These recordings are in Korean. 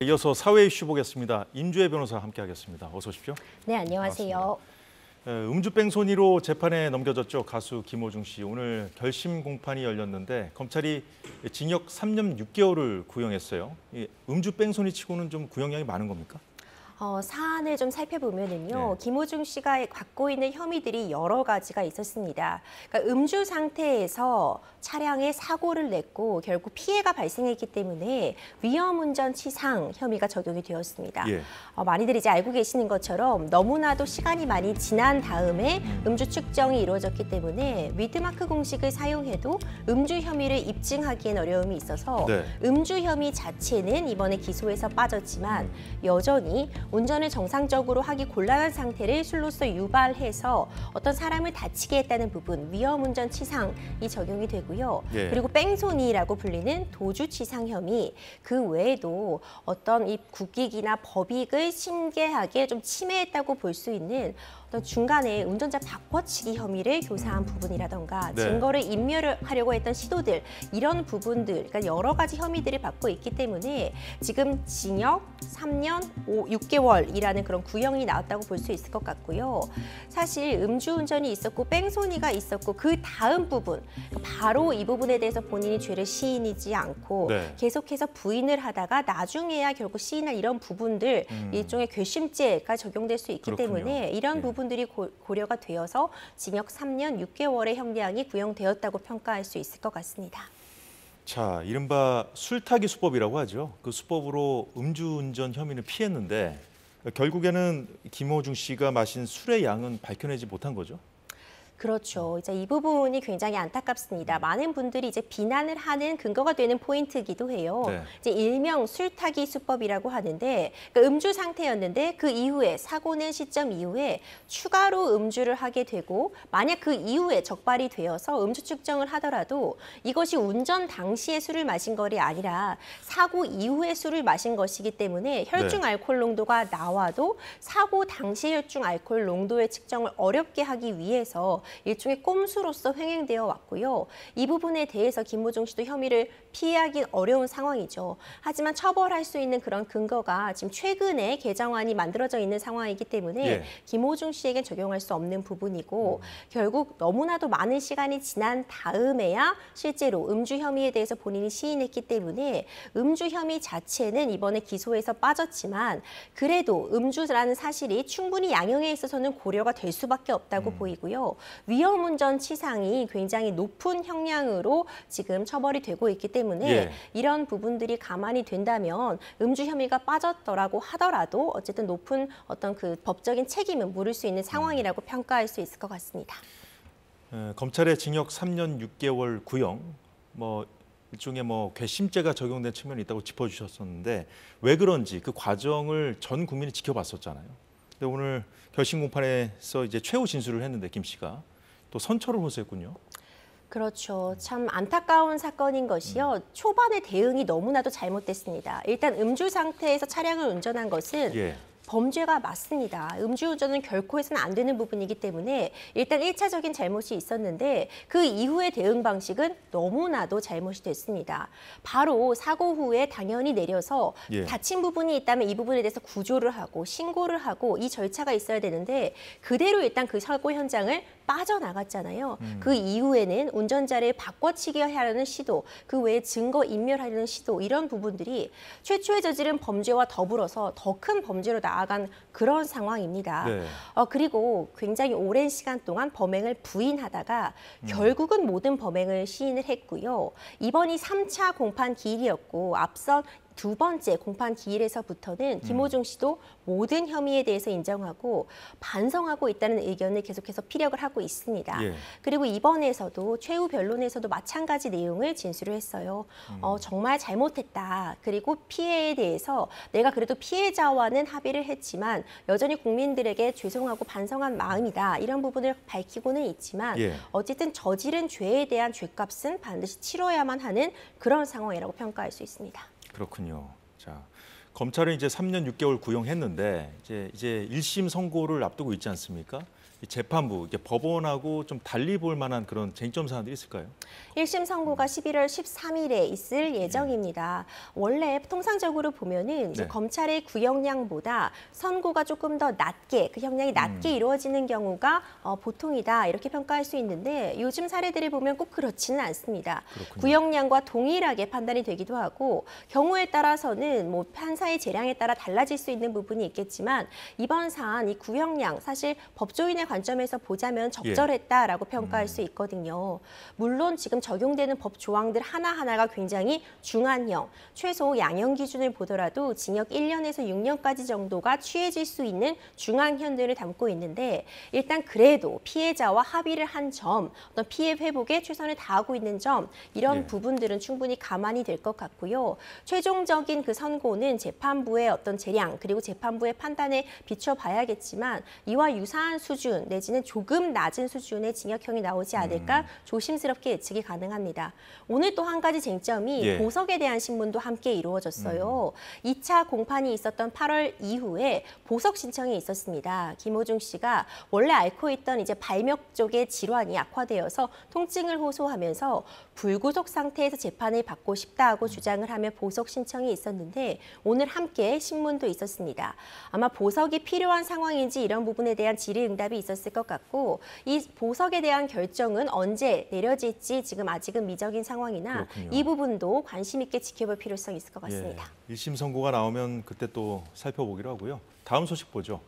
이어서 사회 이슈 보겠습니다. 임주혜 변호사 함께하겠습니다. 어서 오십시오. 네, 안녕하세요. 음주 뺑소니로 재판에 넘겨졌죠. 가수 김호중 씨. 오늘 결심 공판이 열렸는데 검찰이 징역 3년 6개월을 구형했어요. 음주 뺑소니 치고는 좀 구형량이 많은 겁니까? 사안을 좀 살펴보면은요, 네. 김호중 씨가 갖고 있는 혐의들이 여러 가지가 있었습니다. 그러니까 음주 상태에서 차량에 사고를 냈고 결국 피해가 발생했기 때문에 위험운전치상 혐의가 적용이 되었습니다. 예. 많이들 이제 알고 계시는 것처럼 너무나도 시간이 많이 지난 다음에 음주 측정이 이루어졌기 때문에 위드마크 공식을 사용해도 음주 혐의를 입증하기엔 어려움이 있어서 네. 음주 혐의 자체는 이번에 기소에서 빠졌지만 여전히 운전을 정상적으로 하기 곤란한 상태를 술로서 유발해서 어떤 사람을 다치게 했다는 부분, 위험운전치상이 적용이 되고요. 예. 그리고 뺑소니라고 불리는 도주치상 혐의, 그 외에도 어떤 이 국익이나 법익을 심계하게 좀 침해했다고 볼 수 있는 어떤 중간에 운전자 바꿔치기 혐의를 교사한 부분이라던가 네. 증거를 인멸하려고 했던 시도들, 이런 부분들, 그러니까 여러 가지 혐의들을 받고 있기 때문에 지금 징역 3년 6개월이라는 그런 구형이 나왔다고 볼 수 있을 것 같고요. 사실 음주운전이 있었고 뺑소니가 있었고 그 다음 부분, 바로 이 부분에 대해서 본인이 죄를 시인하지 않고 네. 계속해서 부인을 하다가 나중에야 결국 시인할 이런 부분들, 일종의 괘씸죄가 적용될 수 있기 그렇군요. 때문에 이런 예. 부분들이 고려가 되어서 징역 3년 6개월의 형량이 구형되었다고 평가할 수 있을 것 같습니다. 자, 이른바 술타기 수법이라고 하죠. 그 수법으로 음주운전 혐의는 피했는데 결국에는 김호중 씨가 마신 술의 양은 밝혀내지 못한 거죠. 그렇죠. 이제 이 부분이 굉장히 안타깝습니다. 많은 분들이 이제 비난을 하는 근거가 되는 포인트이기도 해요. 네. 이제 일명 술타기 수법이라고 하는데, 그러니까 음주 상태였는데 그 이후에 사고 낸 시점 이후에 추가로 음주를 하게 되고, 만약 그 이후에 적발이 되어서 음주 측정을 하더라도 이것이 운전 당시에 술을 마신 것이 아니라 사고 이후에 술을 마신 것이기 때문에 혈중 네. 알코올 농도가 나와도 사고 당시 혈중 알코올 농도의 측정을 어렵게 하기 위해서 일종의 꼼수로서 횡행되어 왔고요. 이 부분에 대해서 김호중 씨도 혐의를 피하기 어려운 상황이죠. 하지만 처벌할 수 있는 그런 근거가 지금 최근에 개정안이 만들어져 있는 상황이기 때문에 예. 김호중 씨에겐 적용할 수 없는 부분이고 결국 너무나도 많은 시간이 지난 다음에야 실제로 음주 혐의에 대해서 본인이 시인했기 때문에 음주 혐의 자체는 이번에 기소에서 빠졌지만 그래도 음주라는 사실이 충분히 양형에 있어서는 고려가 될 수밖에 없다고 보이고요. 위험운전 치상이 굉장히 높은 형량으로 지금 처벌이 되고 있기 때문에 예. 이런 부분들이 가만히 된다면 음주 혐의가 빠졌더라고 하더라도 어쨌든 높은 어떤 그 법적인 책임은 물을 수 있는 상황이라고 평가할 수 있을 것 같습니다. 검찰의 징역 3년 6개월 구형, 일종의 괘씸죄가 적용된 측면이 있다고 짚어주셨었는데 왜 그런지 그 과정을 전 국민이 지켜봤었잖아요. 근데 오늘 결심 공판에서 이제 최후 진술을 했는데 김 씨가 또 선처를 호소했군요. 그렇죠. 참 안타까운 사건인 것이요. 초반에 대응이 너무나도 잘못됐습니다. 일단 음주 상태에서 차량을 운전한 것은 예. 범죄가 맞습니다. 음주운전은 결코 해서는 안 되는 부분이기 때문에 일단 1차적인 잘못이 있었는데 그 이후의 대응 방식은 너무나도 잘못이 됐습니다. 바로 사고 후에 당연히 내려서 예. 다친 부분이 있다면 이 부분에 대해서 구조를 하고 신고를 하고 이 절차가 있어야 되는데 그대로 일단 그 사고 현장을 빠져나갔잖아요. 그 이후에는 운전자를 바꿔치기 하려는 시도, 그 외에 증거 인멸하려는 시도 이런 부분들이 최초에 저지른 범죄와 더불어서 더 큰 범죄로 나아간 그런 상황입니다. 네. 그리고 굉장히 오랜 시간 동안 범행을 부인하다가 결국은 모든 범행을 시인을 했고요. 이번이 3차 공판 기일이었고 앞선 두 번째 공판 기일에서부터는 김호중 씨도 모든 혐의에 대해서 인정하고 반성하고 있다는 의견을 계속해서 피력을 하고 있습니다. 예. 그리고 이번에서도 최후 변론에서도 마찬가지 내용을 진술을 했어요. 정말 잘못했다. 그리고 피해에 대해서 내가 그래도 피해자와는 합의를 했지만 여전히 국민들에게 죄송하고 반성한 마음이다. 이런 부분을 밝히고는 있지만 예. 어쨌든 저지른 죄에 대한 죄값은 반드시 치러야만 하는 그런 상황이라고 평가할 수 있습니다. 그렇군요. 자, 검찰은 이제 3년 6개월 구형했는데 이제 1심 선고를 앞두고 있지 않습니까? 이 재판부, 이게 법원하고 좀 달리 볼 만한 그런 쟁점 사안들이 있을까요? 1심 선고가 11월 13일에 있을 예정입니다. 원래 통상적으로 보면은 이제 네. 검찰의 구형량보다 선고가 조금 더 낮게, 그 형량이 낮게 이루어지는 경우가 보통이다 이렇게 평가할 수 있는데 요즘 사례들을 보면 꼭 그렇지는 않습니다. 그렇군요. 구형량과 동일하게 판단이 되기도 하고 경우에 따라서는 뭐 판사의 재량에 따라 달라질 수 있는 부분이 있겠지만 이번 사안 이 구형량 사실 법조인의 관점에서 보자면 적절했다라고 평가할 수 있거든요. 물론 지금 적용되는 법 조항들 하나하나가 굉장히 중한형, 최소 양형 기준을 보더라도 징역 1년에서 6년까지 정도가 취해질 수 있는 중한형들을 담고 있는데 일단 그래도 피해자와 합의를 한 점, 어떤 피해 회복에 최선을 다하고 있는 점 이런 부분들은 충분히 감안이 될 것 같고요. 최종적인 그 선고는 재판부의 어떤 재량 그리고 재판부의 판단에 비춰봐야겠지만 이와 유사한 수준 내지는 조금 낮은 수준의 징역형이 나오지 않을까 조심스럽게 예측이 가능합니다. 오늘 또 한 가지 쟁점이 보석에 대한 신문도 함께 이루어졌어요. 2차 공판이 있었던 8월 이후에 보석 신청이 있었습니다. 김호중 씨가 원래 앓고 있던 이제 발목 쪽의 질환이 악화되어서 통증을 호소하면서 불구속 상태에서 재판을 받고 싶다고 주장을 하며 보석 신청이 있었는데 오늘 함께 신문도 있었습니다. 아마 보석이 필요한 상황인지 이런 부분에 대한 질의응답이 있었을 것 같고 이 보석에 대한 결정은 언제 내려질지 지금 아직은 미적인 상황이나 그렇군요. 이 부분도 관심 있게 지켜볼 필요성이 있을 것 같습니다. 1심 선고가 나오면 그때 또 살펴보기로 하고요. 다음 소식 보죠.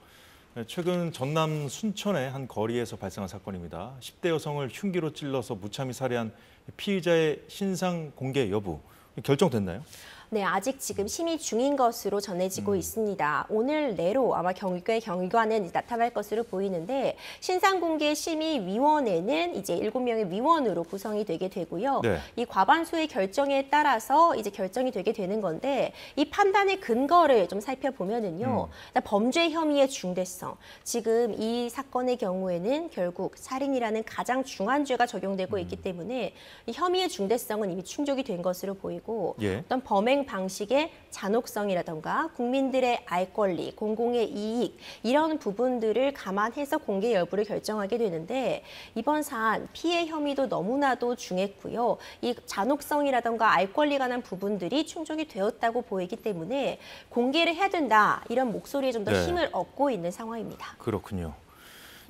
최근 전남 순천의 한 거리에서 발생한 사건입니다. 10대 여성을 흉기로 찔러서 무참히 살해한 피의자의 신상 공개 여부 결정됐나요? 네, 아직 지금 심의 중인 것으로 전해지고 있습니다. 오늘 내로 아마 경위관은 나타날 것으로 보이는데 신상공개심의위원회는 이제 7명의 위원으로 구성이 되게 되고요. 네. 이 과반수의 결정에 따라서 이제 결정이 되게 되는 건데 이 판단의 근거를 좀 살펴보면은요. 일단 범죄 혐의의 중대성. 지금 이 사건의 경우에는 결국 살인이라는 가장 중한 죄가 적용되고 있기 때문에 이 혐의의 중대성은 이미 충족이 된 것으로 보이고 어떤 범행 방식의 잔혹성이라던가 국민들의 알 권리, 공공의 이익 이런 부분들을 감안해서 공개 여부를 결정하게 되는데 이번 사안 피해 혐의도 너무나도 중했고요. 이 잔혹성이라던가 알 권리 관한 부분들이 충족이 되었다고 보이기 때문에 공개를 해야 된다 이런 목소리에 좀 더 힘을 얻고 있는 상황입니다. 그렇군요.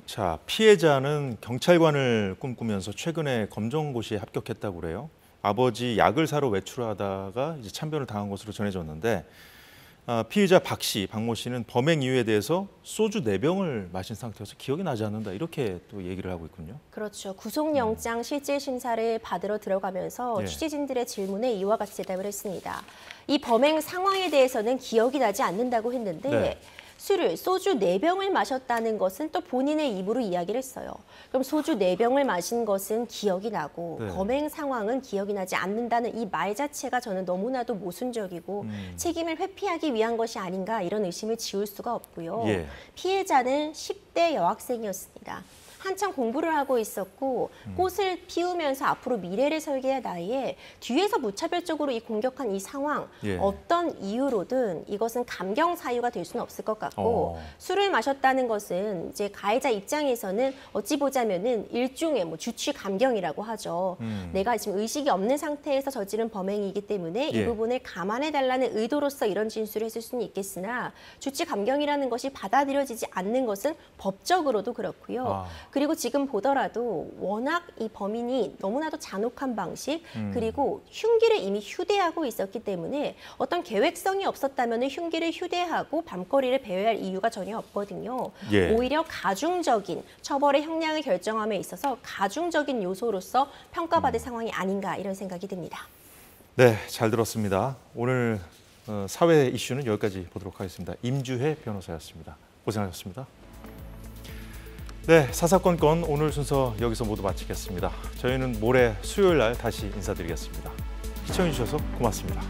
자, 피해자는 경찰관을 꿈꾸면서 최근에 검정고시에 합격했다고 그래요. 아버지 약을 사러 외출하다가 이제 참변을 당한 것으로 전해졌는데 피의자 박 모 씨는 범행 이유에 대해서 소주 4병을 마신 상태여서 기억이 나지 않는다 이렇게 또 얘기를 하고 있군요. 그렇죠. 구속영장 실질 심사를 받으러 들어가면서 취재진들의 질문에 이와 같이 대답을 했습니다. 이 범행 상황에 대해서는 기억이 나지 않는다고 했는데 소주 4병을 마셨다는 것은 또 본인의 입으로 이야기를 했어요. 그럼 소주 4병을 마신 것은 기억이 나고 범행 상황은 기억이 나지 않는다는 이 말 자체가 저는 너무나도 모순적이고 책임을 회피하기 위한 것이 아닌가 이런 의심을 지울 수가 없고요. 피해자는 10대 여학생이었습니다. 한창 공부를 하고 있었고 꽃을 피우면서 앞으로 미래를 설계할 나이에 뒤에서 무차별적으로 이 공격한 이 상황 어떤 이유로든 이것은 감경 사유가 될 수는 없을 것 같고 술을 마셨다는 것은 이제 가해자 입장에서는 어찌 보자면은 일종의 뭐 주취 감경이라고 하죠. 내가 지금 의식이 없는 상태에서 저지른 범행이기 때문에 이 부분을 감안해 달라는 의도로서 이런 진술을 했을 수는 있겠으나 주취 감경이라는 것이 받아들여지지 않는 것은 법적으로도 그렇고요. 그리고 지금 보더라도 워낙 이 범인이 너무나도 잔혹한 방식 그리고 흉기를 이미 휴대하고 있었기 때문에 어떤 계획성이 없었다면 흉기를 휴대하고 밤거리를 배회할 이유가 전혀 없거든요. 오히려 가중적인 처벌의 형량을 결정함에 있어서 가중적인 요소로서 평가받을 상황이 아닌가 이런 생각이 듭니다. 네, 잘 들었습니다. 오늘 사회 이슈는 여기까지 보도록 하겠습니다. 임주혜 변호사였습니다. 고생하셨습니다. 네, 사사건건 오늘 순서 여기서 모두 마치겠습니다. 저희는 모레 수요일 날 다시 인사드리겠습니다. 시청해주셔서 고맙습니다.